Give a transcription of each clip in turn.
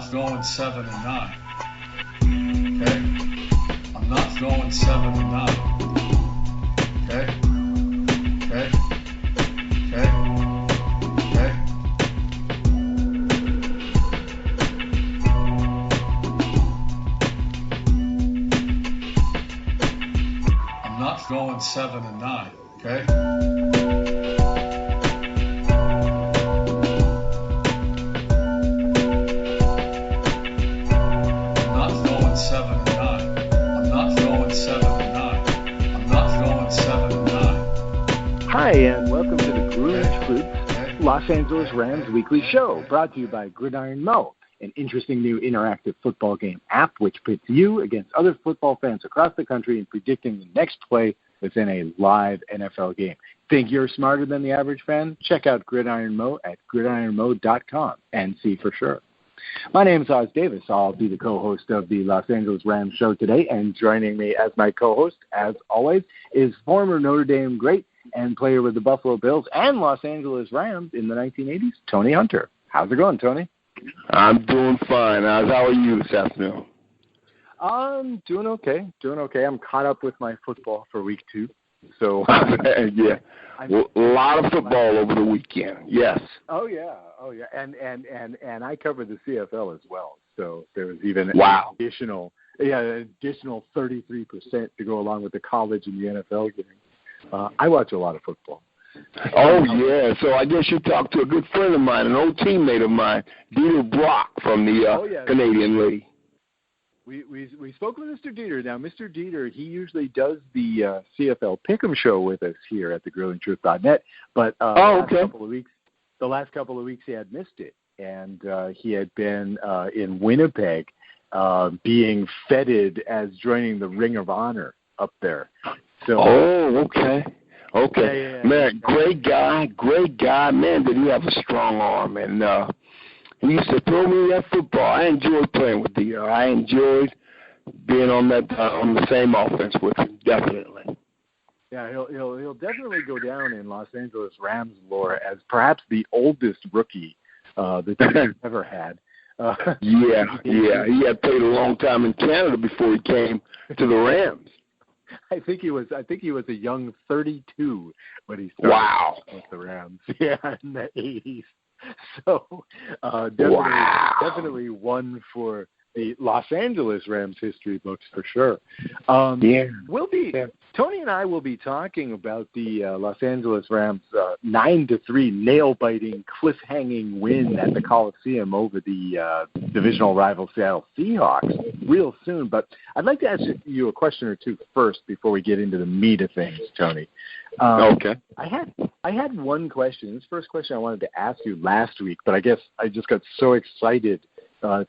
not going 7-9. Okay? I'm not going 7-9. Okay? Okay? Okay? Okay? I'm not going 7-9. Okay? Hi, and welcome to the Grueling Truther Los Angeles Rams weekly show, brought to you by Gridiron Mo, an interesting new interactive football game app which pits you against other football fans across the country in predicting the next play within a live NFL game. Think you're smarter than the average fan? Check out Gridiron Mo at gridironmo.com and see for sure. My name is Os Davis. I'll be the co-host of the Los Angeles Rams show today, and joining me as my co-host, as always, is former Notre Dame great and player with the Buffalo Bills and Los Angeles Rams in the 1980s, Tony Hunter. How's it going, Tony? I'm doing fine. How are you this afternoon? I'm doing okay. I'm caught up with my football for week 2. So yeah, a lot of football over the weekend. Yes. Oh yeah, and I covered the CFL as well. So there was even additional 33% to go along with the college and the NFL game. I watch a lot of football. Oh yeah, so I guess you talked to a good friend of mine, an old teammate of mine, Dieter Brock from the Canadian League. We spoke with Mr. Dieter. Now, Mr. Dieter, he usually does the CFL Pick'em show with us here at the GrillingTruth.net, but the last couple of weeks he had missed it, and he had been in Winnipeg being feted as joining the Ring of Honor up there. So, okay. Yeah. Man, great guy. Man, did he have a strong arm, and he used to throw me that football. I enjoyed playing with Dieter. I enjoyed being on that on the same offense with him, definitely. Yeah, he'll definitely go down in Los Angeles Rams lore as perhaps the oldest rookie the team ever had. He had played a long time in Canada before he came to the Rams. I think he was a young 32 when he started with the Rams. Yeah, in the 80s. So definitely one for the Los Angeles Rams history books for sure. Tony and I will be talking about the Los Angeles Rams 9-3 nail-biting, cliff-hanging win at the Coliseum over the divisional rival Seattle Seahawks real soon. But I'd like to ask you a question or two first before we get into the meat of things, Tony. Okay. I had one question. This first question I wanted to ask you last week, but I guess I just got so excited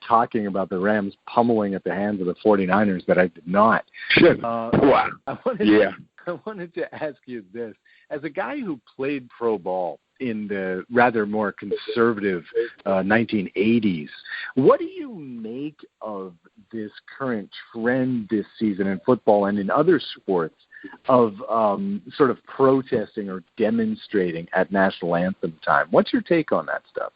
talking about the Rams pummeling at the hands of the 49ers that I did not. Wow. I wanted to ask you this. As a guy who played pro ball in the rather more conservative 1980s, what do you make of this current trend this season in football and in other sports of sort of protesting or demonstrating at national anthem time? What's your take on that stuff?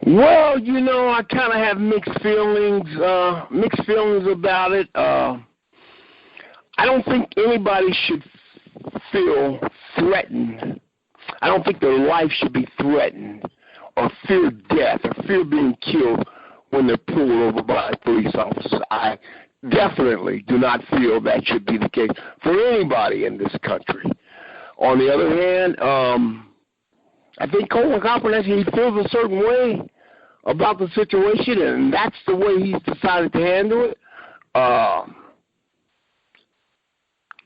Well, I kind of have mixed feelings about it. I don't think anybody should feel threatened. I don't think their life should be threatened or fear death or fear being killed when they're pulled over by police officers. I definitely do not feel that should be the case for anybody in this country. On the other hand, I think Colin Kaepernick, he feels a certain way about the situation, and that's the way he's decided to handle it.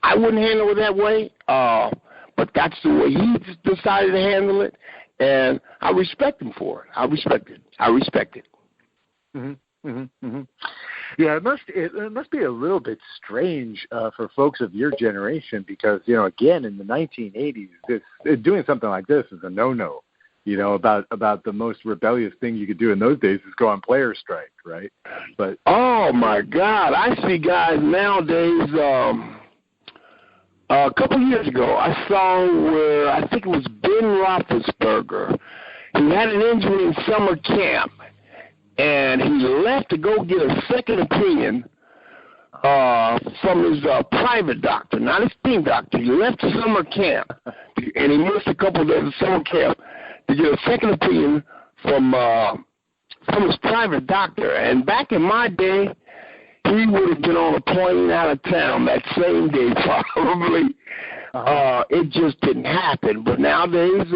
I wouldn't handle it that way, but that's the way he decided to handle it, and I respect him for it. I respect it. Yeah, it must be a little bit strange for folks of your generation because, again, in the 1980s, doing something like this is a no-no. About the most rebellious thing you could do in those days is go on player strike, right? But oh my God, I see guys nowadays. A couple of years ago, I saw where I think it was Ben Roethlisberger. He had an injury in summer camp, and he left to go get a second opinion from his private doctor, not his team doctor. He left summer camp, and he missed a couple of days of summer camp to get a second opinion from his private doctor. And back in my day, he would have been on a plane out of town that same day probably. It just didn't happen. But nowadays,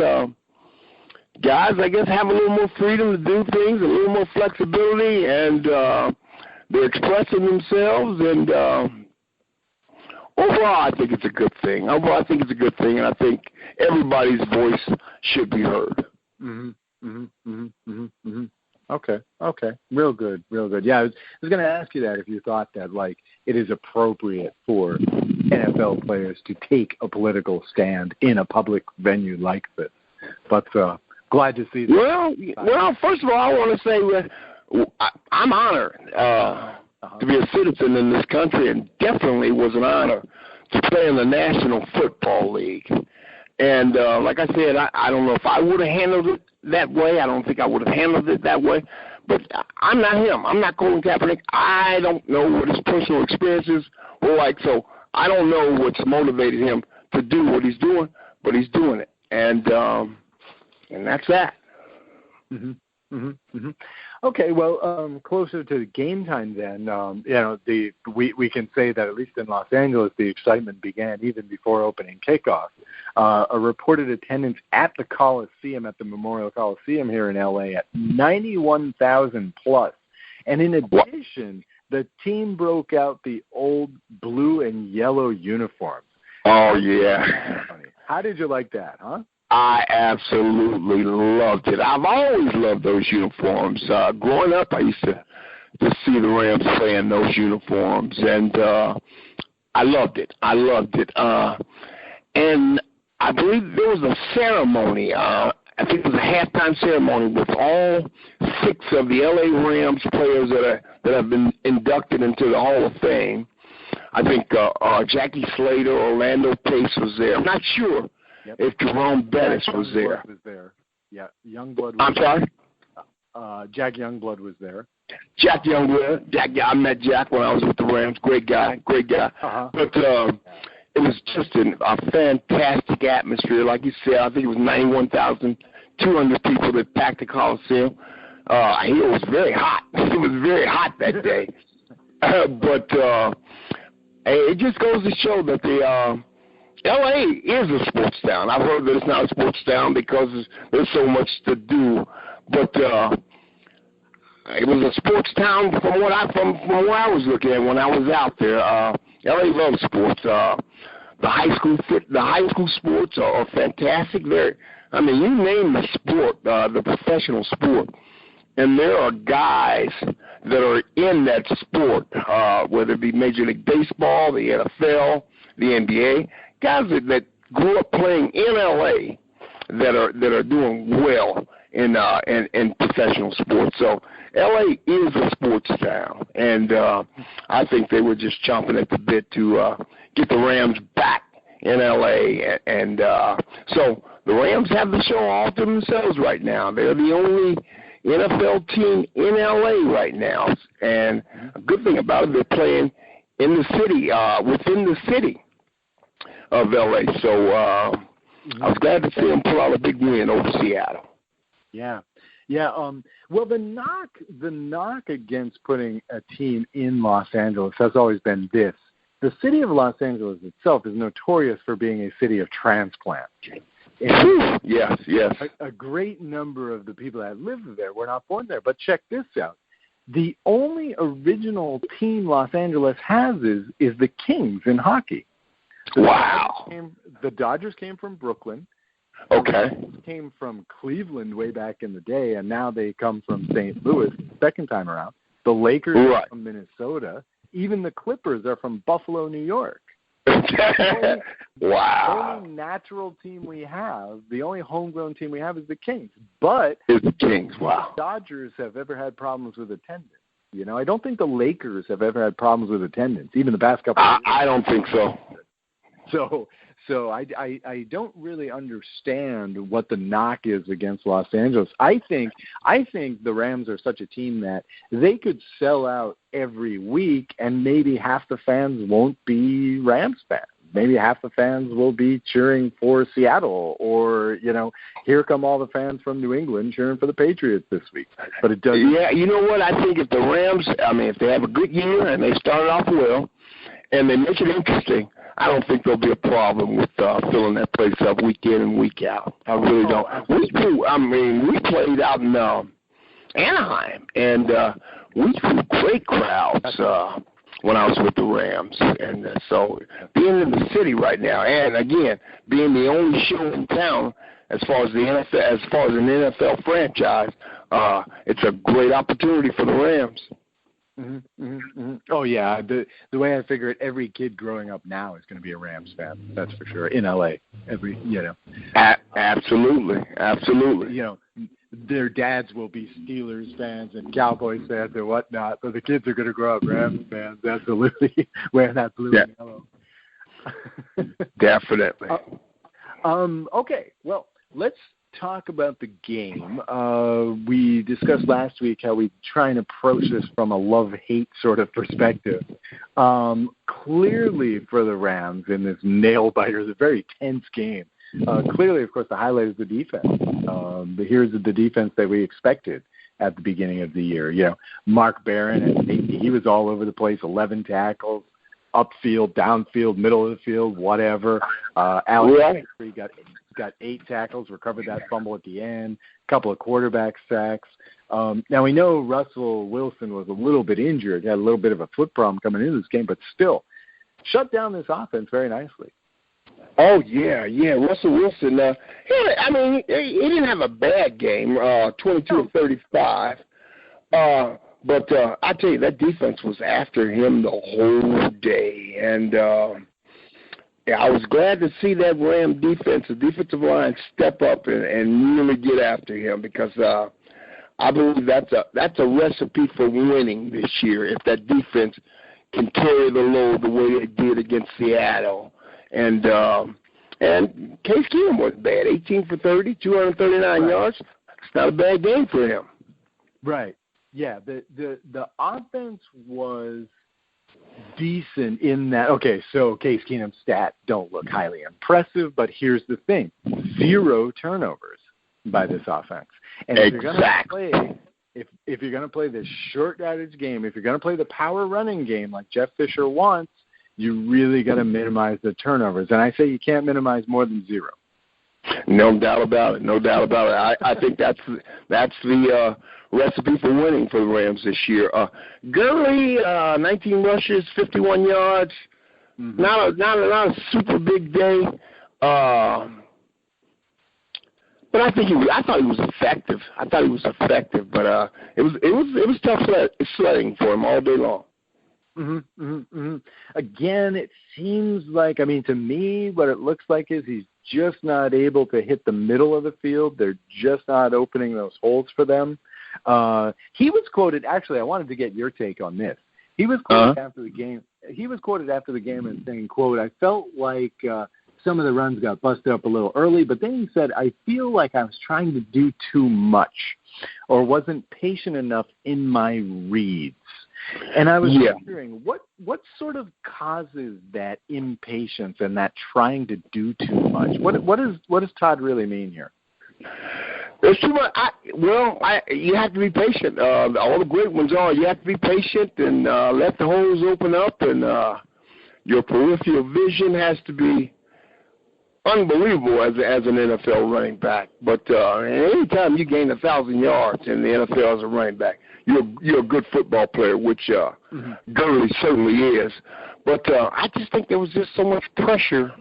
guys, I guess, have a little more freedom to do things, a little more flexibility, and they're expressing themselves. And overall, I think it's a good thing. And I think everybody's voice should be heard. Okay. Real good. Yeah, I was going to ask you that if you thought that, like, it is appropriate for NFL players to take a political stand in a public venue like this. But glad to see that. Well, first of all, I want to say I'm honored to be a citizen in this country, and definitely was an honor to play in the National Football League. And like I said, I don't know if I would have handled it that way. I don't think I would have handled it that way. But I'm not him. I'm not Colin Kaepernick. I don't know what his personal experiences were like, so I don't know what's motivated him to do what he's doing, but he's doing it. And that's that. Okay, well, closer to game time then, we can say that at least in Los Angeles, the excitement began even before opening kickoff. A reported attendance at the Coliseum, at the Memorial Coliseum here in L.A. at 91,000 plus. And in addition, the team broke out the old blue and yellow uniforms. Oh, yeah. How did you like that, huh? I absolutely loved it. I've always loved those uniforms. Growing up, I used to see the Rams play in those uniforms, and I loved it. And I believe there was a ceremony. I think it was a halftime ceremony with all 6 of the L.A.Rams players that have been inducted into the Hall of Fame. I think Jackie Slater, Orlando Pace was there. I'm not sure. Yep. If Jerome Bettis was there. Yeah, Youngblood was I'm sorry? Jack Youngblood was there. Jack Youngblood. I met Jack when I was with the Rams. Great guy. But it was just a fantastic atmosphere. Like you said, I think it was 91,200 people that packed the Coliseum. It was very hot. It was very hot that day. But it just goes to show that the L.A. is a sports town. I've heard that it's not a sports town because there's so much to do, but it was a sports town from what I was looking at when I was out there. L.A. loves sports. The high school sports are fantastic. You name the sport, the professional sport, and there are guys that are in that sport, whether it be Major League Baseball, the NFL, the NBA. Guys that grew up playing in L.A. that are doing well in professional sports. So L.A. is a sports town, and I think they were just chomping at the bit to get the Rams back in L.A. And so the Rams have the show all to themselves right now. They're the only NFL team in L.A. right now, and a good thing about it, they're playing in the city, within the city of L.A. So I was glad to see them pull out a big win over Seattle. Yeah. Well, the knock against putting a team in Los Angeles has always been this: the city of Los Angeles itself is notorious for being a city of transplants. Yes. A great number of the people that live there were not born there. But check this out: the only original team Los Angeles has is the Kings in hockey. Wow. The Dodgers came from Brooklyn. Okay. The Rams came from Cleveland way back in the day, and now they come from St. Louis second time around. The Lakers are from Minnesota. Even the Clippers are from Buffalo, New York. Wow. The only natural team we have, the only homegrown team we have is the Kings. But it's the Kings, wow. The Dodgers have ever had problems with attendance. I don't think the Lakers have ever had problems with attendance, even the past couple of years. I don't think so. So I don't really understand what the knock is against Los Angeles. I think the Rams are such a team that they could sell out every week, and maybe half the fans won't be Rams fans. Maybe half the fans will be cheering for Seattle, or, here come all the fans from New England cheering for the Patriots this week. But it doesn't. Yeah, you know what? I think if the Rams, if they have a good year and they start off well and they make it interesting, I don't think there'll be a problem with filling that place up week in and week out. I really don't. We played out in Anaheim, and we drew great crowds when I was with the Rams. And so being in the city right now, and again, being the only show in town as far as the NFL, as far as an NFL franchise, it's a great opportunity for the Rams. Mm-hmm, mm-hmm, mm-hmm. Oh yeah, the way I figure it, every kid growing up now is going to be a Rams fan. That's for sure. In LA, Absolutely. Their dads will be Steelers fans and Cowboys fans and whatnot, but the kids are going to grow up Rams fans. Absolutely, wearing that blue and yellow. Definitely. Okay, well, let's talk about the game. We discussed last week how we try and approach this from a love-hate sort of perspective. Clearly for the Rams in this nail-biter, it's a very tense game. Clearly, of course, the highlight is the defense. Here's the defense that we expected at the beginning of the year. Mark Barron at safety, he was all over the place, 11 tackles, upfield, downfield, middle of the field, whatever. Alex got 8 tackles, recovered that fumble at the end, a couple of quarterback sacks. Now, we know Russell Wilson was a little bit injured, had a little bit of a foot problem coming into this game, but still shut down this offense very nicely. Oh, yeah. Russell Wilson, he didn't have a bad game, 22-35. But I tell you, that defense was after him the whole day. And I was glad to see that Ram defense, the defensive line, step up and really get after him, because I believe that's a recipe for winning this year, if that defense can carry the load the way they did against Seattle. And Case Keenum wasn't bad, 18 for 30, 239 yards. It's not a bad game for him. Right. Yeah, the offense was decent in that. Okay, so Case Keenum's stats don't look highly impressive, but here's the thing: 0 turnovers by this offense. And exactly. If you're going to play this short yardage game, if you're going to play the power running game like Jeff Fisher wants, you really got to minimize the turnovers. And I say you can't minimize more than 0. No doubt about it. I think that's the recipe for winning for the Rams this year. Gurley, 19 rushes, 51 yards. Mm-hmm. Not a super big day. But I thought he was effective. But it was tough sledding for him all day long. Mm-hmm, mm-hmm, mm-hmm. Again, it seems like, to me, what it looks like is he's just not able to hit the middle of the field. They're just not opening those holes for them. He was quoted, actually, I wanted to get your take on this. He was quoted after the game. He was quoted after the game and saying, quote, "I felt like some of the runs got busted up a little early, but then he said, I feel like I was trying to do too much or wasn't patient enough in my reads." And I was wondering, what sort of causes that impatience and that trying to do too much? What does Todd really mean here? There's too much. You have to be patient. All the great ones are. You have to be patient and let the holes open up, and your peripheral vision has to be unbelievable as an NFL running back. But anytime you gain 1,000 yards in the NFL as a running back, you're a good football player, which Gurley certainly is. But I just think there was just so much pressure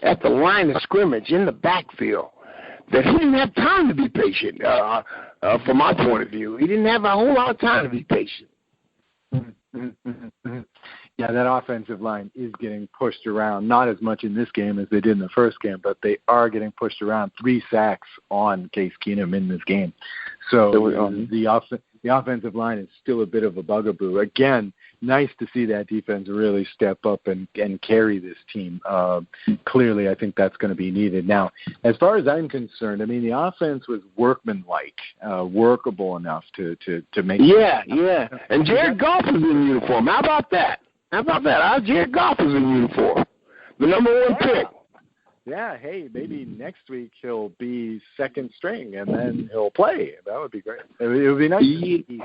at the line of scrimmage in the backfield that he didn't have time to be patient, from my point of view. He didn't have a whole lot of time to be patient. Yeah, that offensive line is getting pushed around, not as much in this game as they did in the first game, but they are getting pushed around. 3 sacks on Case Keenum in this game. So the offensive line is still a bit of a bugaboo. Again, nice to see that defense really step up and carry this team. Clearly, I think that's going to be needed. Now, as far as I'm concerned, I mean, the offense was workmanlike, workable enough to make Yeah. And Jared Goff is in uniform. How about that? Jared Goff is in uniform. The number 1 pick. Yeah, hey, maybe next week he'll be second string and then he'll play. That would be great. It would be nice to see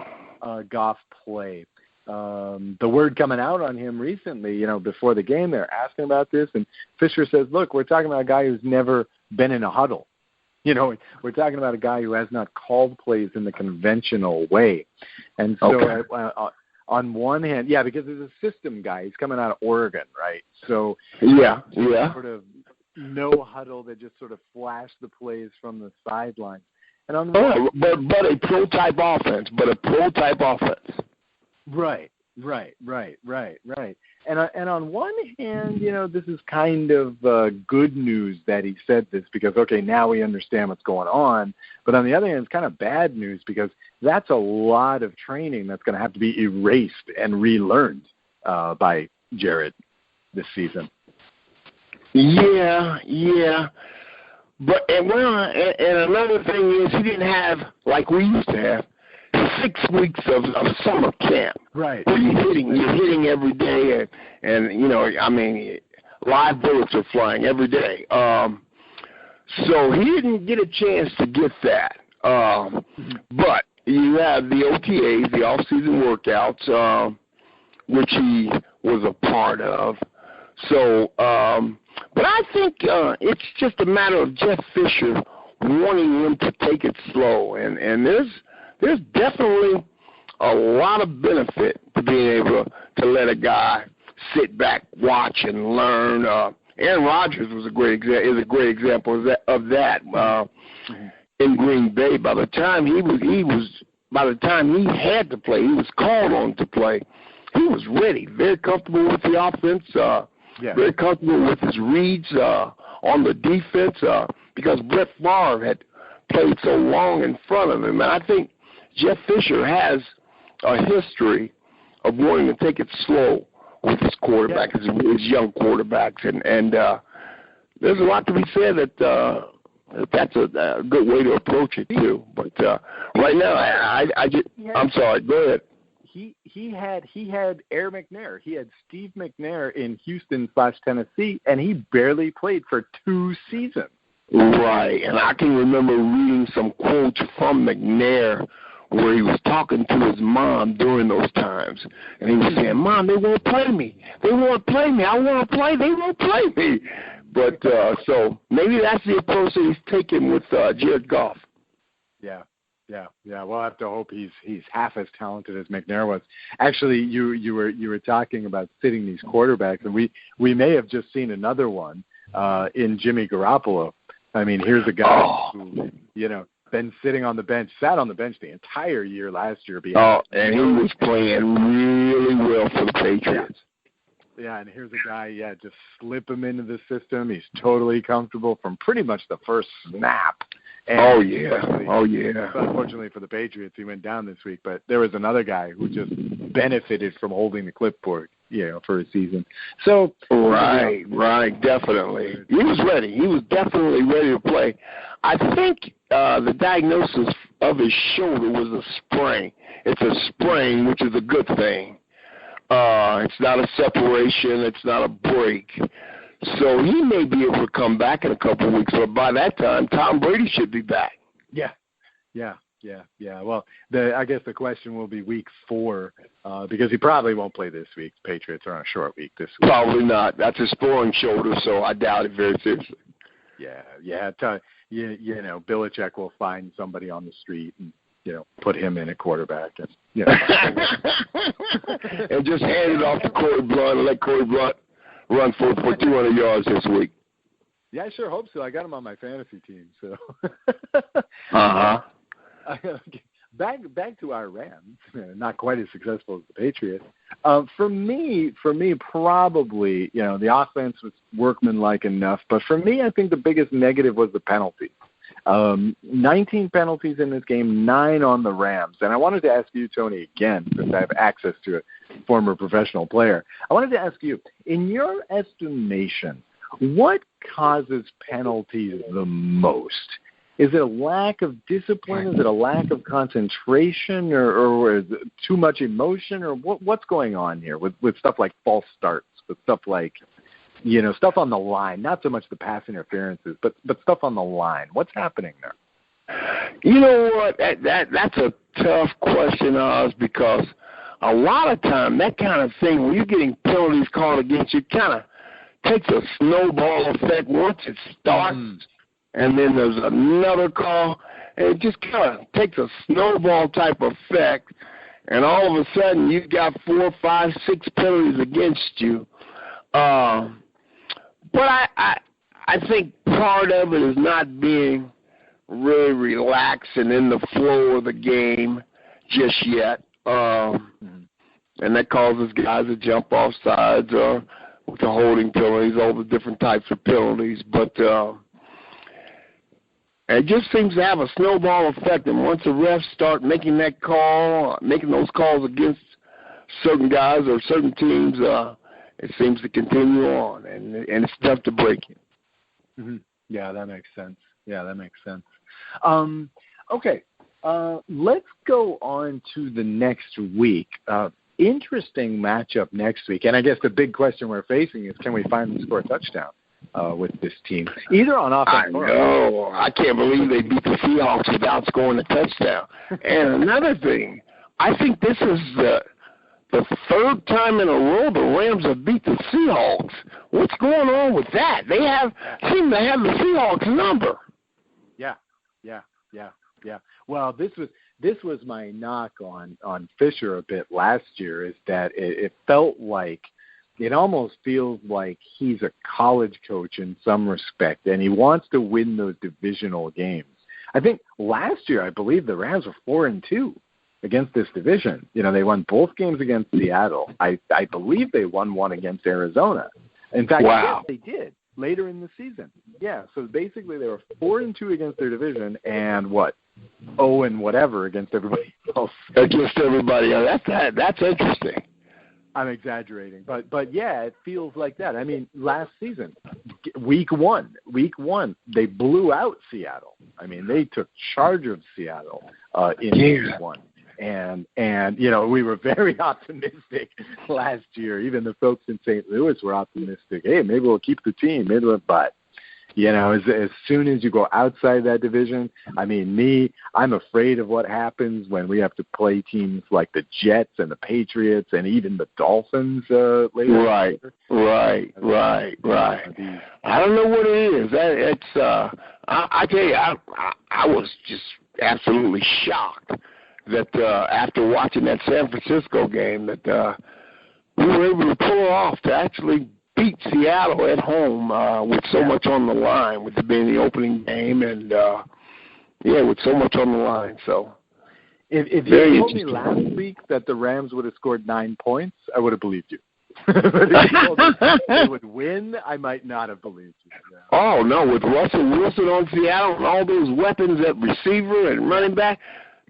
Goff play. The word coming out on him recently, before the game, they're asking about this, and Fisher says, look, we're talking about a guy who's never been in a huddle. We're talking about a guy who has not called plays in the conventional way. And so on one hand, because he's a system guy. He's coming out of Oregon, right? So sort of no huddle that just sort of flash the plays from the sidelines. And on but a pro-type offense. Right. And on one hand, this is kind of good news that he said this because, okay, now we understand what's going on. But on the other hand, it's kind of bad news because that's a lot of training that's going to have to be erased and relearned by Jared this season. Yeah. But and another thing is he didn't have, like we used to have, 6 weeks of summer camp. Right. Where you're hitting every day, and live bullets are flying every day. So he didn't get a chance to get that. But you have the OTAs, the off-season workouts, which he was a part of. So, but I think it's just a matter of Jeff Fisher wanting him to take it slow, and there's definitely a lot of benefit to being able to let a guy sit back, watch, and learn. Aaron Rodgers is a great example of that in Green Bay. By the time he had to play, he was called on to play. He was ready, very comfortable with the offense, very comfortable with his reads on the defense because Brett Favre had played so long in front of him. And I think Jeff Fisher has a history of wanting to take it slow with his quarterback, his young quarterbacks, and there's a lot to be said that that's a good way to approach it too. But right now, I'm sorry. Go ahead. He had Air McNair. He had Steve McNair in Houston/Tennessee, and he barely played for 2 seasons. Right, and I can remember reading some quotes from McNair where he was talking to his mom during those times, and he was saying, "Mom, they won't play me. They won't play me. I want to play. They won't play me." But so maybe that's the approach that he's taking with Jared Goff. Yeah. We'll have to hope he's half as talented as McNair was. Actually, you were talking about sitting these quarterbacks, and we may have just seen another one in Jimmy Garoppolo. I mean, here's a guy who been sat on the bench the entire year last year. And he was playing really well for the Patriots. Yeah, and here's a guy, just slip him into the system. He's totally comfortable from pretty much the first snap. And unfortunately for the Patriots, he went down this week. But there was another guy who just benefited from holding the clipboard, for a season. So right, definitely. He was ready. He was definitely ready to play. I think the diagnosis of his shoulder was a sprain. It's a sprain, which is a good thing. It's not a separation. It's not a break. So he may be able to come back in a couple of weeks, but by that time, Tom Brady should be back. Yeah. Well, I guess the question will be week 4 because he probably won't play this week. The Patriots are on a short week this week. Probably not. That's a sprawling shoulder, so I doubt it very seriously. Yeah. Belichick will find somebody on the street and put him in a quarterback and and just hand it off to Corey Blunt and let Corey Blunt run for 200 yards this week. Yeah, I sure hope so. I got him on my fantasy team. So. Back to our Rams. Not quite as successful as the Patriots. For me, probably the offense was workmanlike enough. But for me, I think the biggest negative was the penalty. 19 penalties in this game, 9 on the Rams. And I wanted to ask you, Tony, again, since I have access to a former professional player, I wanted to ask you, in your estimation, what causes penalties the most? Is it a lack of discipline? Is it a lack of concentration, or is it too much emotion, or what's going on here with stuff like false starts, with stuff like, stuff on the line, not so much the pass interferences, but stuff on the line? What's happening there? You know what? That's a tough question, Oz, because a lot of time that kind of thing, when you're getting penalties called against you, kind of takes a snowball effect once it starts. And then there's another call, and it just kind of takes a snowball type effect, and all of a sudden you've got 4, 5, 6 penalties against you. But I think part of it is not being really relaxed and in the flow of the game just yet, and that causes guys to jump off sides or with the holding penalties, all the different types of penalties, but it just seems to have a snowball effect, and once the refs start making that call, making those calls against certain guys or certain teams, it seems to continue on, and it's tough to break it. Mm-hmm. Yeah, that makes sense. Okay, let's go on to the next week. Interesting matchup next week, and I guess the big question we're facing is, can we finally score a touchdown with this team, either on offense or on defense? I can't believe they beat the Seahawks without scoring a touchdown. And another thing, I think this is the third time in a row the Rams have beat the Seahawks. What's going on with that? They seem to have the Seahawks number. Yeah. Well, this was my knock on Fisher a bit last year, is that it felt like, it almost feels like he's a college coach in some respect, and he wants to win those divisional games. I think last year, I believe the Rams were 4-2 against this division. They won both games against Seattle. I believe they won one against Arizona. In fact, wow. Yes, they did later in the season. Yeah, so basically they were 4-2 against their division, and 0 and whatever against everybody else. Against everybody else. That's interesting. I'm exaggerating, but yeah, it feels like that. I mean, last season, week one, they blew out Seattle. I mean, they took charge of Seattle in week one. And we were very optimistic last year. Even the folks in St. Louis were optimistic. Hey, maybe we'll keep the team. But as soon as you go outside that division, I mean, I'm afraid of what happens when we have to play teams like the Jets and the Patriots and even the Dolphins later. Right. I don't know what it is. I tell you, I was just absolutely shocked that after watching that San Francisco game that we were able to pull it off to actually beat Seattle at home with so much on the line, with it being the opening game, and with so much on the line. So, if you told me last week that the Rams would have scored 9 points, I would have believed you. But if you told me they would win, I might not have believed you. Yeah. Oh no, with Russell Wilson on Seattle and all those weapons at receiver and running back,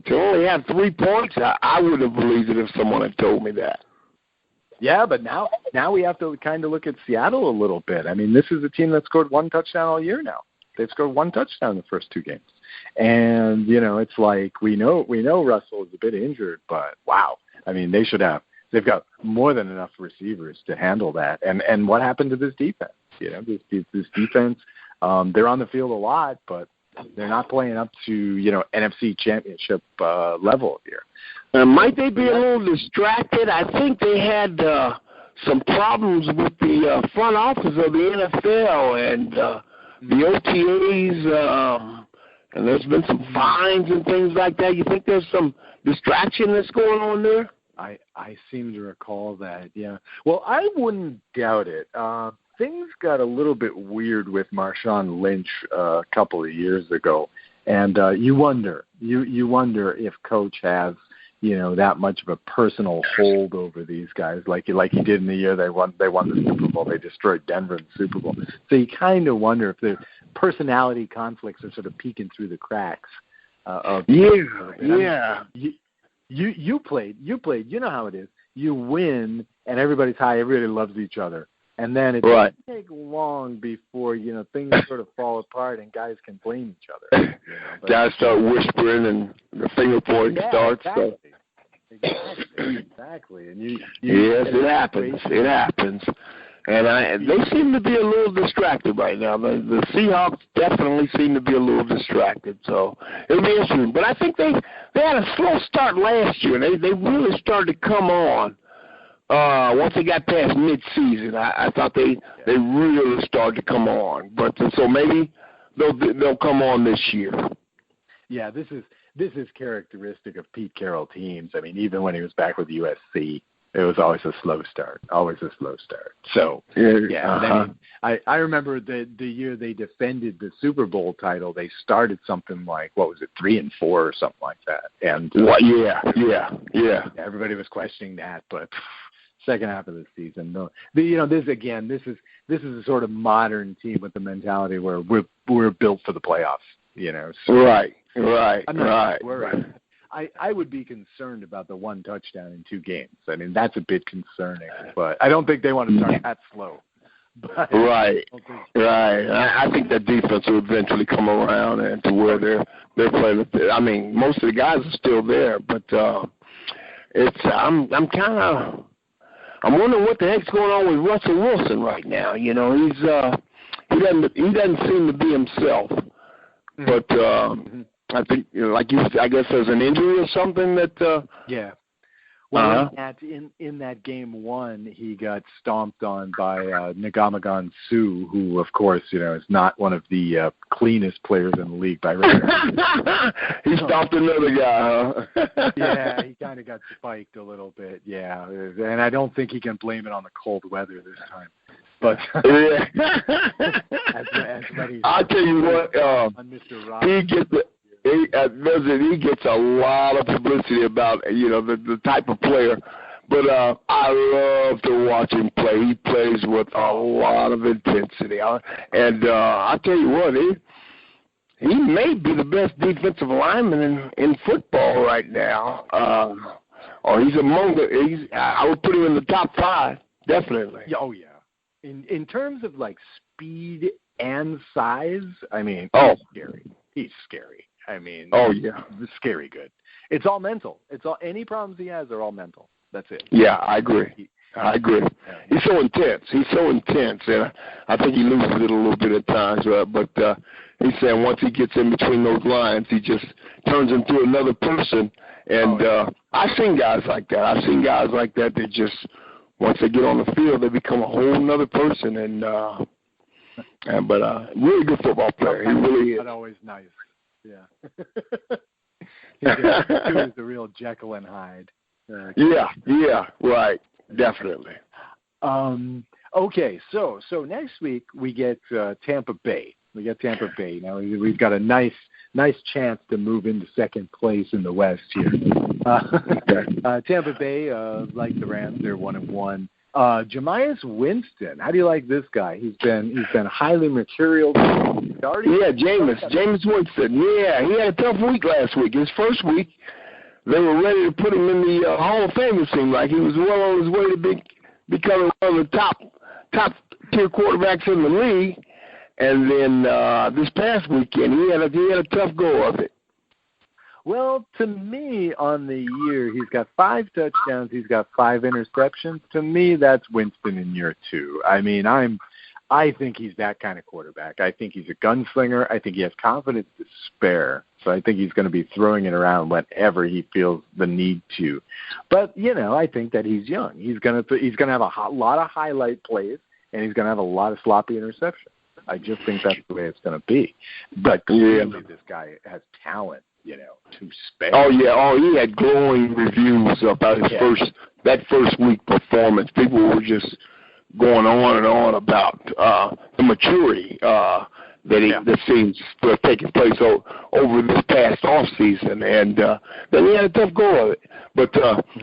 to only have 3 points, I would have believed it if someone had told me that. Yeah, but now we have to kind of look at Seattle a little bit. I mean, this is a team that scored 1 touchdown all year now. They've scored 1 touchdown in the first 2 games. And, it's like we know Russell is a bit injured, but wow. I mean, they've got more than enough receivers to handle that. And what happened to this defense? This defense, they're on the field a lot, but they're not playing up to, NFC championship level here. Might they be a little distracted? I think they had some problems with the front office of the NFL and the OTAs, and there's been some fines and things like that. You think there's some distraction that's going on there? I seem to recall that, yeah. Well, I wouldn't doubt it. Things got a little bit weird with Marshawn Lynch a couple of years ago, and you wonder if Coach has that much of a personal hold over these guys, like he did in the year they won the Super Bowl. They destroyed Denver in the Super Bowl. So you kind of wonder if personality conflicts are sort of peeking through the cracks. Yeah. You played. You know how it is. You win, and everybody's high. Everybody loves each other. And then it doesn't take long before, things sort of fall apart and guys can blame each other. Guys start whispering and the finger pointing starts. Exactly. And yes, it happens. It happens. And they seem to be a little distracted right now. The Seahawks definitely seem to be a little distracted. So it'll be interesting. But I think they had a slow start last year. They really started to come on. Once they got past mid-season, I thought they really started to come on. But so maybe they'll come on this year. Yeah, this is characteristic of Pete Carroll teams. I mean, even when he was back with USC, it was always a slow start. So I remember the year they defended the Super Bowl title. They started something like 3-4 or something like that. And everybody was questioning that, but. Second half of the season, this is a sort of modern team with the mentality where we're built for the playoffs, So right. I'm not worried. I would be concerned about the one touchdown in 2 games. I mean, that's a bit concerning, but I don't think they want to start that slow. But right. I think that defense will eventually come around and to where they're playing. I mean, most of the guys are still there, but I'm wondering what the heck's going on with Russell Wilson right now. He doesn't seem to be himself. But I think, I guess there's an injury or something that. Yeah. Well, in that game 1, he got stomped on by Ngamagan Suh, who, of course, is not one of the cleanest players in the league by record. He stomped another guy, huh? Yeah, he kind of got spiked a little bit, yeah. And I don't think he can blame it on the cold weather this time. But I'll tell you what, he gets a lot of publicity about the type of player, but I love to watch him play. He plays with a lot of intensity, and I'll tell you what, he may be the best defensive lineman in football right now, or he's among I would put him in the top 5, definitely. Oh yeah, in terms of speed and size, I mean, he's scary. I mean, it's scary good. It's all mental. Any problems he has are all mental. That's it. Yeah, I agree. He's so intense. And I think he loses it a little bit at times. But he's saying once he gets in between those lines, he just turns into another person. And I've seen guys like that. That just once they get on the field, they become a whole nother person. But really good football player. He really is. Not always nice. Yeah. He was the real Jekyll and Hyde. Right. Definitely. Okay, so next week we get Tampa Bay. Now we've got a nice chance to move into second place in the West here. Tampa Bay, like the Rams, they're 1-1. Jameis Winston, how do you like this guy? He's been highly mercurial. Jameis Winston. Yeah, he had a tough week last week. His first week, they were ready to put him in the Hall of Fame. It seemed like he was well on his way to becoming one of the top tier quarterbacks in the league. And then this past weekend, he had a tough go of it. Well, to me, on the year, he's got 5 touchdowns. He's got 5 interceptions. To me, that's Winston in year 2. I mean, I think he's that kind of quarterback. I think he's a gunslinger. I think he has confidence to spare. So I think he's going to be throwing it around whenever he feels the need to. But I think that he's young. He's going to have a lot of highlight plays, and he's going to have a lot of sloppy interceptions. I just think that's the way it's going to be. But clearly, this guy has talent. To spare. Oh yeah. He had glowing reviews about his first week performance. People were just going on and on about the maturity that seems to have taken place over this past off season, and then he had a tough go of it. But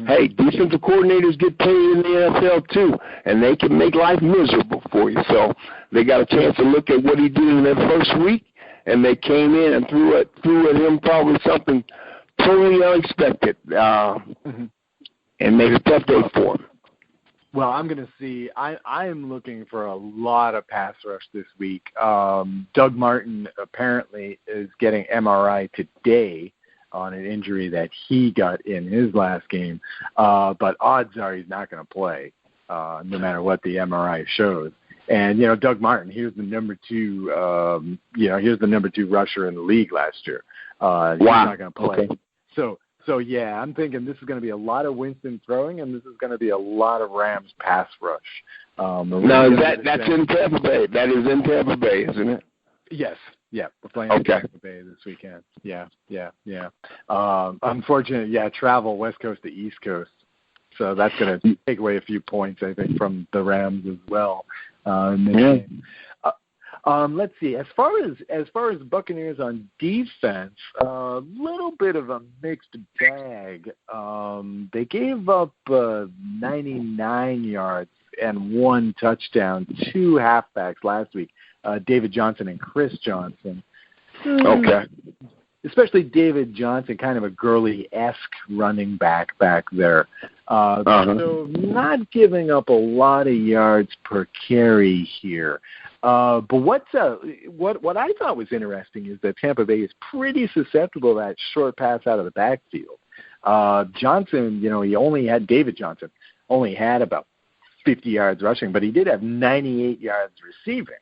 hey, defensive coordinators get paid in the NFL too, and they can make life miserable for you. So they got a chance to look at what he did in that first week, and they came in and threw at him probably something totally unexpected, and made a tough day for him. Well, I'm going to see. I am looking for a lot of pass rush this week. Doug Martin apparently is getting MRI today on an injury that he got in his last game, but odds are he's not going to play, no matter what the MRI shows. And Doug Martin, here's the number 2. Here's the number 2 rusher in the league last year. He's not going to play. Okay. So yeah, I'm thinking this is going to be a lot of Winston throwing, and this is going to be a lot of Rams pass rush. No, that's in Tampa Bay. That is in Tampa Bay, isn't it? Yes. Yeah, we're playing in Tampa Bay this weekend. Yeah. Unfortunately, travel West Coast to East Coast. So that's going to take away a few points, I think, from the Rams as well. Let's see. As far as Buccaneers on defense, a little bit of a mixed bag. They gave up 99 yards and 1 touchdown, 2 halfbacks last week, David Johnson and Chris Johnson. Okay. Especially David Johnson, kind of a Gurley-esque running back there. So not giving up a lot of yards per carry here. But what I thought was interesting is that Tampa Bay is pretty susceptible to that short pass out of the backfield. Johnson, David Johnson only had about 50 yards rushing, but he did have 98 yards receiving.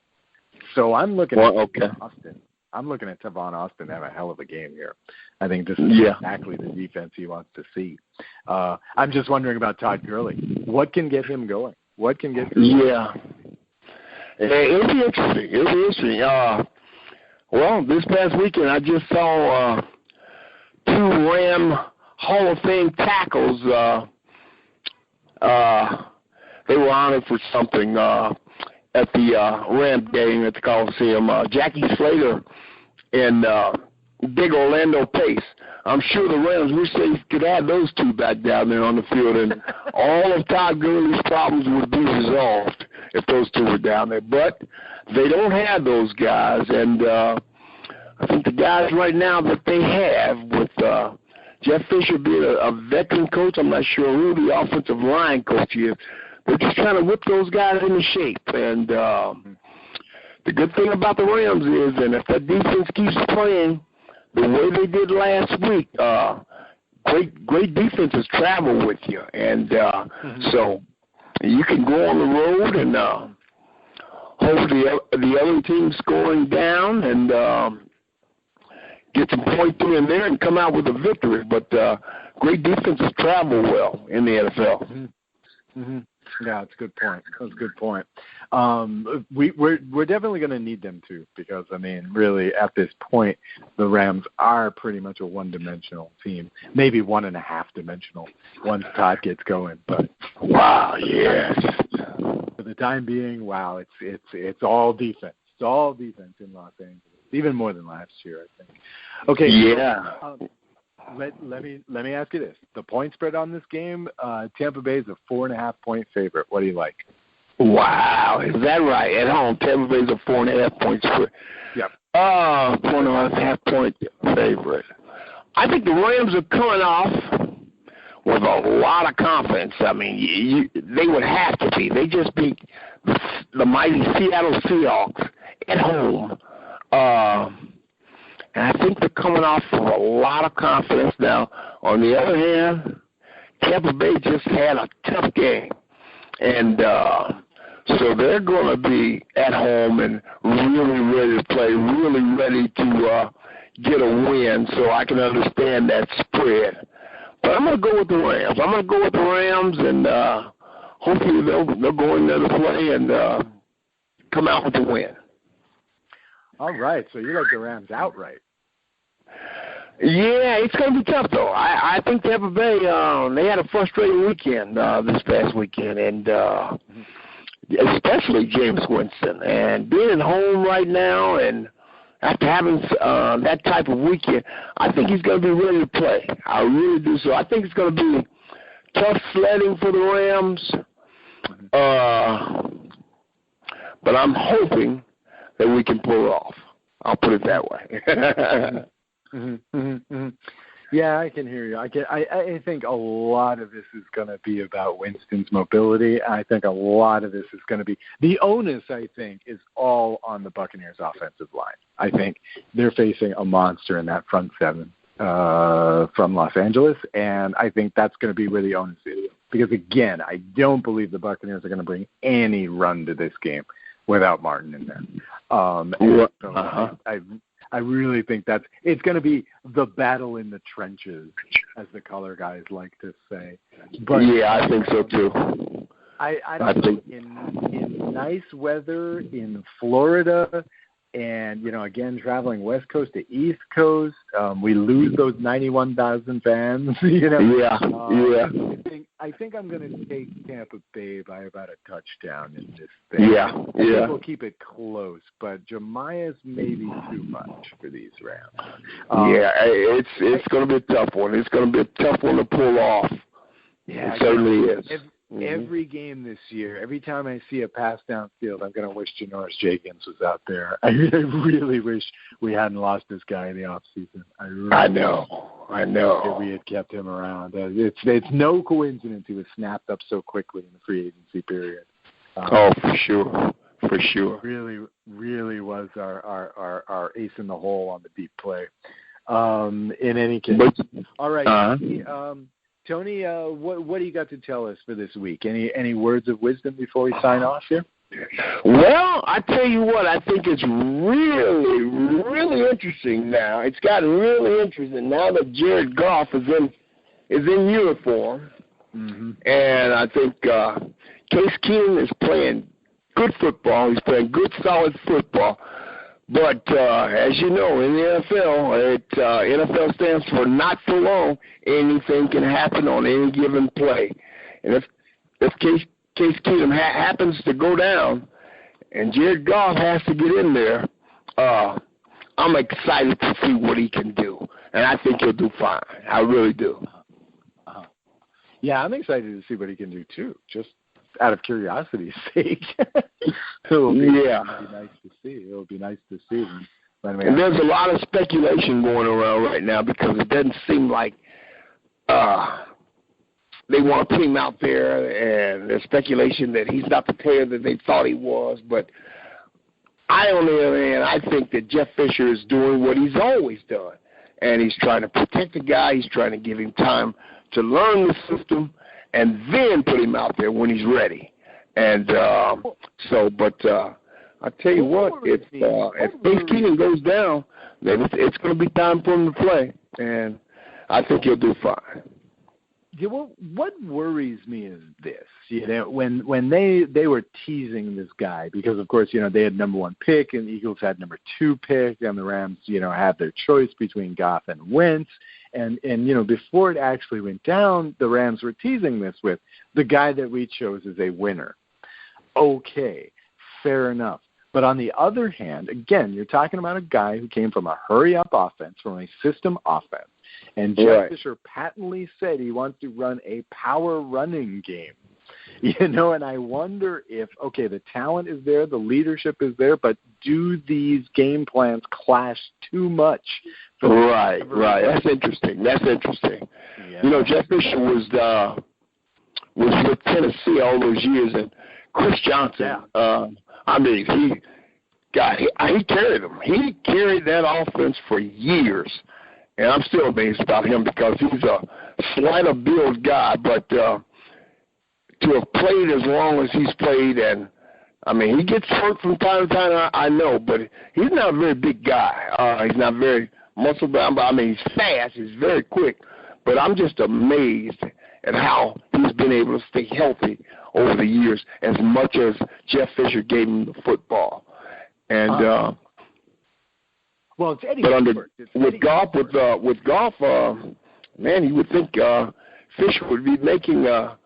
So I'm looking at Austin. I'm looking at Tavon Austin have a hell of a game here. I think this is exactly the defense he wants to see. I'm just wondering about Todd Gurley. What can get him going? Yeah. It'll be interesting. Well, this past weekend I just saw 2 Ram Hall of Fame tackles. They were honored for something at the Ram game at the Coliseum. Jackie Slater and Big Orlando Pace. I'm sure the Rams wish they could add those 2 back down there on the field, and all of Todd Gurley's problems would be resolved if those 2 were down there. But they don't have those guys, and I think the guys right now that they have with Jeff Fisher being a veteran coach, I'm not sure who the offensive line coach is, they're just trying to whip those guys into shape. And the good thing about the Rams is, and if that defense keeps playing the way they did last week, great defenses travel with you. And so you can go on the road and hold the other team scoring down and get some points through in there and come out with a victory. But great defenses travel well in the NFL. Yeah, that's a good point. We're definitely going to need them too, because really at this point, the Rams are pretty much a one-dimensional team, maybe 1.5-dimensional once Todd gets going. But wow, yes. For the time being, wow, it's all defense. It's all defense in Los Angeles, even more than last year, I think. Okay. Yeah. Let me ask you this: the point spread on this game, Tampa Bay is a 4.5-point favorite. What do you like? Wow, is that right? At home, Tampa Bay is a 4.5-point spread. Yep. 4.5-point favorite. I think the Rams are coming off with a lot of confidence. They would have to be. They just beat the mighty Seattle Seahawks at home. And I think they're coming off with a lot of confidence. Now, on the other hand, Tampa Bay just had a tough game. And so they're going to be at home and really ready to play, really ready to get a win, so I can understand that spread. But I'm going to go with the Rams. And hopefully they'll go in there to play and come out with a win. All right, so you like the Rams outright. Yeah, it's going to be tough, though. I think Tampa Bay, they had a frustrating weekend this past weekend, and especially James Winston. And being at home right now and after having that type of weekend, I think he's going to be ready to play. I really do so. I think it's going to be tough sledding for the Rams. but I'm hoping that we can pull it off. I'll put it that way. Yeah, I can hear you. I think a lot of this is going to be about Winston's mobility. I think a lot of this is going to be the onus. I think is all on the Buccaneers' offensive line. I think they're facing a monster in that front seven from Los Angeles, and I think that's going to be where the onus is. Because again, I don't believe the Buccaneers are going to bring any run to this game without Martin in there. I really think it's going to be the battle in the trenches, as the color guys like to say. But yeah, I think so too. I think in nice weather in Florida, and again traveling West Coast to East Coast, we lose those 91,000 fans. Yeah. I think I'm going to take Tampa Bay by about a touchdown in this thing. Yeah. I think we'll keep it close, but Jemiah's maybe too much for these Rams. It's going to be a tough one. It's going to be a tough one to pull off. Yeah, it certainly is. Every game this year, every time I see a pass downfield, I'm going to wish Janoris Jenkins was out there. I really wish we hadn't lost this guy in the offseason. I know. That we had kept him around. It's no coincidence he was snapped up so quickly in the free agency period. For sure. Really was our ace in the hole on the deep play. In any case, all right. Tony, what do you got to tell us for this week? Any words of wisdom before we sign off here? Well, I tell you what, I think it's really, really interesting now. It's gotten really interesting now that Jared Goff is in uniform, and I think Case Keenum is playing good football. He's playing good, solid football. But as you know, in the NFL, NFL stands for not for long. Anything can happen on any given play. And if Case Keenum happens to go down and Jared Goff has to get in there, I'm excited to see what he can do. And I think he'll do fine. I really do. Yeah, I'm excited to see what he can do, too, just out of curiosity's sake. It'll be nice to see. It'll be nice to see them. And there's a lot of speculation going around right now because it doesn't seem like they want to put him out there, and there's speculation that he's not the player that they thought he was. But on the other hand, I think that Jeff Fisher is doing what he's always done, and he's trying to protect the guy. He's trying to give him time to learn the system and then put him out there when he's ready. And I tell you what, if Case Keenum goes down, then it's going to be time for him to play, and I think he'll do fine. Yeah, well, what worries me is this, when they were teasing this guy, because, of course, they had number 1 pick, and the Eagles had number 2 pick, and the Rams, had their choice between Goff and Wentz. And before it actually went down, the Rams were teasing this with the guy that we chose is a winner. Okay, fair enough. But on the other hand, again, you're talking about a guy who came from a hurry-up offense, from a system offense. And Jeff Fisher patently said he wants to run a power running game. And I wonder if, the talent is there, the leadership is there, but do these game plans clash too much? Right. That's interesting. Yeah. Jeff Fisher was with Tennessee all those years, and Chris Johnson, he carried them. He carried that offense for years. And I'm still amazed about him because he's a slight of build guy, but to have played as long as he's played, and he gets hurt from time to time, I know, but he's not a very big guy. He's not very muscle bound, but he's fast, he's very quick. But I'm just amazed at how he's been able to stay healthy over the years as much as Jeff Fisher gave him the football. And well, it's Eddie. But with Goff, man, you would think Fisher would be making a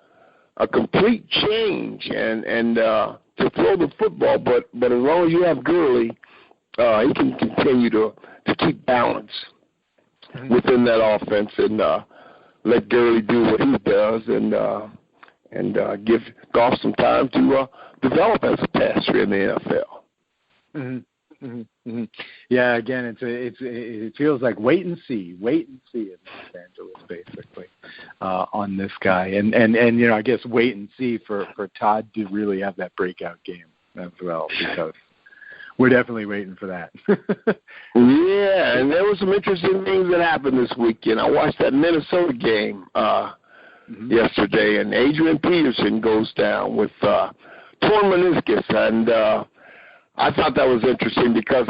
complete change and to throw the football. But as long as you have Gurley, he can continue to keep balance within that offense and let Gurley do what he does. and give golf some time to develop as a passer in the NFL. Mm-hmm. Mm-hmm. Mm-hmm. Yeah, again, it feels like wait and see in Los Angeles, basically, on this guy, and I guess wait and see for Todd to really have that breakout game as well, because we're definitely waiting for that. Yeah, and there were some interesting things that happened this weekend. I watched that Minnesota game yesterday, and Adrian Peterson goes down with torn meniscus, and I thought that was interesting because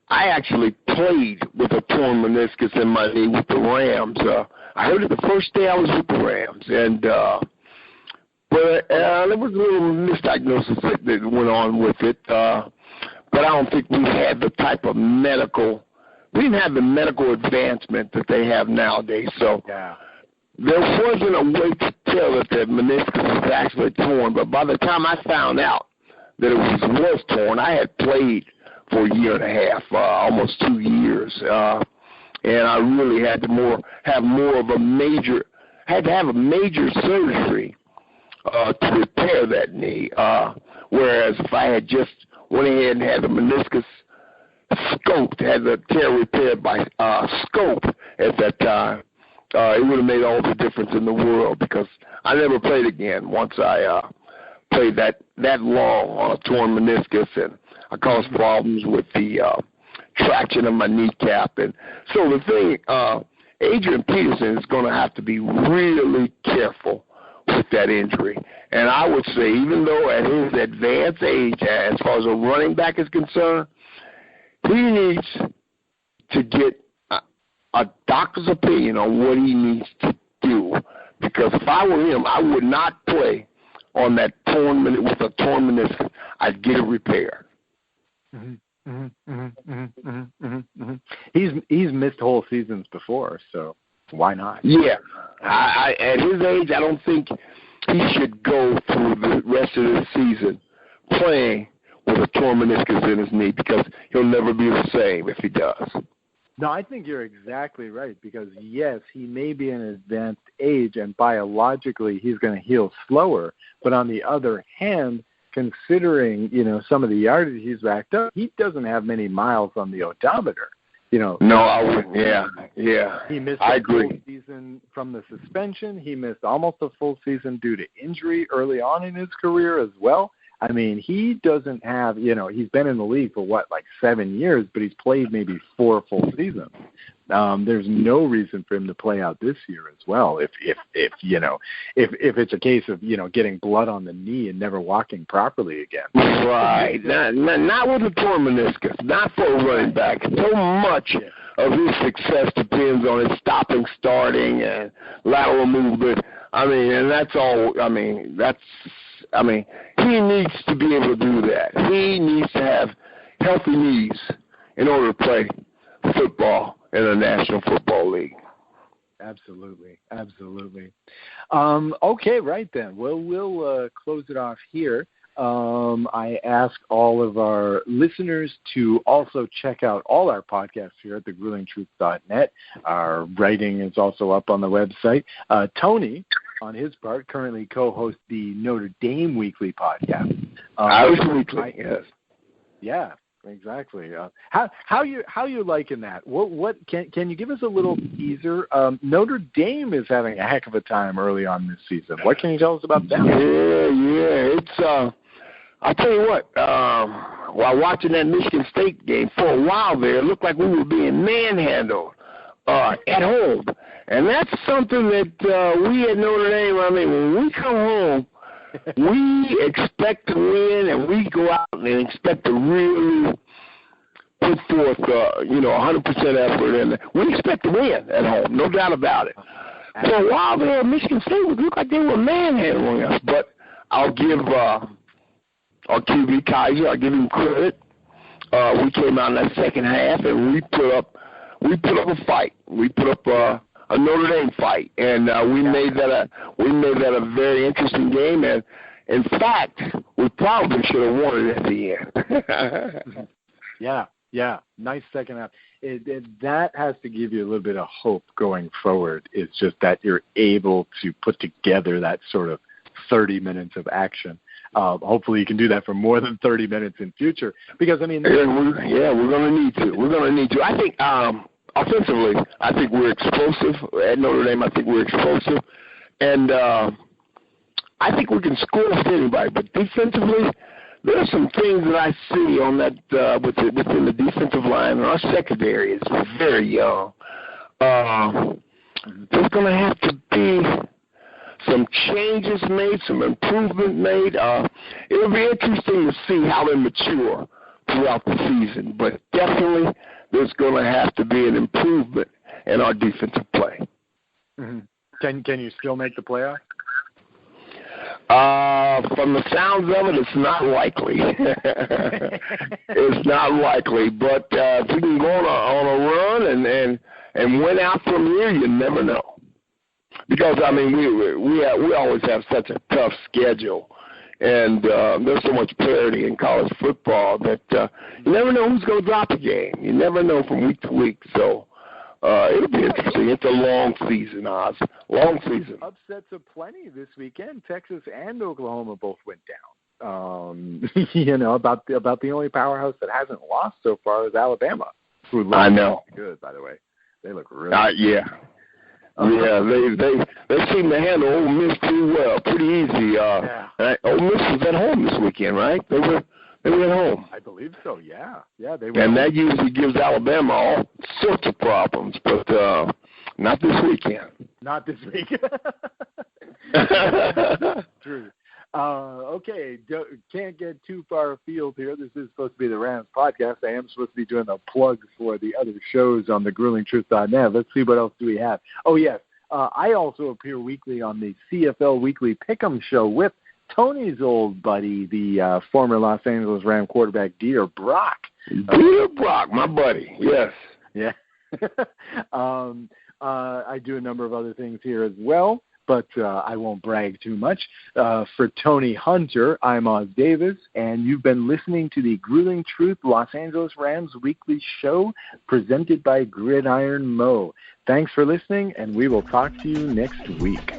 I actually played with a torn meniscus in my knee with the Rams. I heard it the first day I was with the Rams, and but there was a little misdiagnosis that went on with it. But I don't think we had the type of we didn't have the medical advancement that they have nowadays. So there wasn't a way to tell that the meniscus was actually torn. But by the time I found out that it was torn, I had played for a year and a half, almost 2 years. And I really had to have a major surgery to repair that knee. Whereas if I had just went ahead and had the meniscus scoped, had the tear repaired by scope at that time, it would have made all the difference in the world, because I never played again once I played that long on a torn meniscus, and I caused problems with the traction of my kneecap. And so the thing, Adrian Peterson is going to have to be really careful with that injury. And I would say, even though at his advanced age, as far as a running back is concerned, he needs to get a doctor's opinion on what he needs to do. Because if I were him, I would not play on that with a torn meniscus. I'd get it repaired. Mm-hmm. Mm-hmm. Mm-hmm. Mm-hmm. Mm-hmm. He's missed whole seasons before, so why not? Yeah. At his age, I don't think he should go through the rest of the season playing with a torn meniscus in his knee, because he'll never be the same if he does. No, I think you're exactly right, because, yes, he may be in advanced age, and biologically he's going to heal slower. But on the other hand, considering, some of the yardage he's racked up, he doesn't have many miles on the odometer. No, I wouldn't. Yeah. He missed a full season from the suspension. He missed almost a full season due to injury early on in his career as well. I mean, he doesn't have, he's been in the league for 7 years, but he's played maybe 4 full seasons. There's no reason for him to play out this year as well. If it's a case of, getting blood on the knee and never walking properly again. Right. Not with a torn meniscus, not for a running back. So much of his success depends on his stopping, starting, and lateral movement. And that's all. He needs to be able to do that. He needs to have healthy knees in order to play football in the National Football League. Absolutely. Okay, right then. Well, we'll close it off here. I ask all of our listeners to also check out all our podcasts here at the gruelingtruth.net. Our writing is also up on the website. Tony, on his part, currently co-hosts the Notre Dame Weekly podcast. Weekly, yes. Yeah, exactly. How you liking that? What can you give us a little teaser? Notre Dame is having a heck of a time early on this season. What can you tell us about that? Yeah. It's I'll tell you what. While watching that Michigan State game, for a while there, it looked like we were being manhandled at home. And that's something that we at Notre Dame, when we come home, we expect to win, and we go out and expect to really put forth, 100% effort. And we expect to win at home, no doubt about it. For a while there, Michigan State would look like they were manhandling us. But I'll give our QB Kaiser, I'll give him credit. We came out in that second half, and we put up a fight. We put up a Notre Dame fight, and we made that a very interesting game. And in fact, we probably should have won it at the end. Yeah, nice second half. That has to give you a little bit of hope going forward. It's just that you're able to put together that sort of 30 minutes of action. Hopefully you can do that for more than 30 minutes in future. Because, I mean... we're going to need to. We're going to need to. I think offensively, I think we're explosive. At Notre Dame, I think we're explosive. And I think we can score with anybody. But defensively, there are some things that I see on that within the defensive line. And our secondary is very young. There's going to have to be some changes made, some improvement made. It'll be interesting to see how they mature throughout the season. But definitely there's going to have to be an improvement in our defensive play. Mm-hmm. Can you still make the playoffs? From the sounds of it, it's not likely. It's not likely. But if we can go on a run and win out from here, you never know. Because, I mean, we always have such a tough schedule. And there's so much parity in college football that you never know who's going to drop a game. You never know from week to week. So it'll be interesting. It's a long season, Oz. Long season. Upsets aplenty this weekend. Texas and Oklahoma both went down. About the only powerhouse that hasn't lost so far is Alabama. Who I know. Good, by the way. They look really good. Yeah. Yeah, they seem to handle Ole Miss pretty easy. Ole Miss was at home this weekend, right? They were at home. I believe so. Yeah, they were. And that usually gives Alabama all sorts of problems, but not this weekend. Not this week. True. Okay, can't get too far afield here. This is supposed to be the Rams podcast. I am supposed to be doing a plug for the other shows on the GruelingTruth.net. Let's see what else do we have. Oh, yes. I also appear weekly on the CFL Weekly Pick'em Show with Tony's old buddy, the former Los Angeles Rams quarterback, Dieter Brock. Dieter Brock, my buddy, yes. Yeah. I do a number of other things here as well, but I won't brag too much. For Tony Hunter, I'm Os Davis, and you've been listening to the Grueling Truth Los Angeles Rams Weekly Show presented by Gridiron Mo. Thanks for listening, and we will talk to you next week.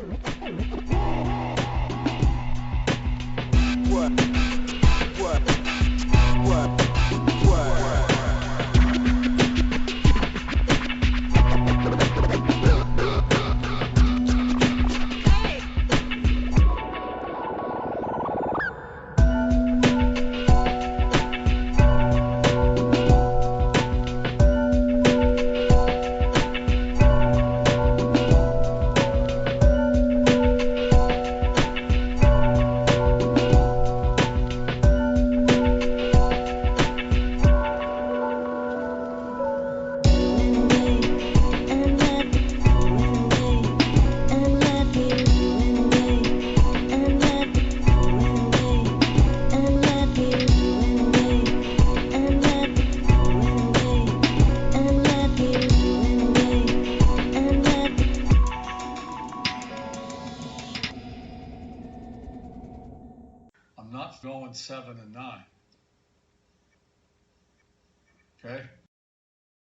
I'm not going 7-9. Okay?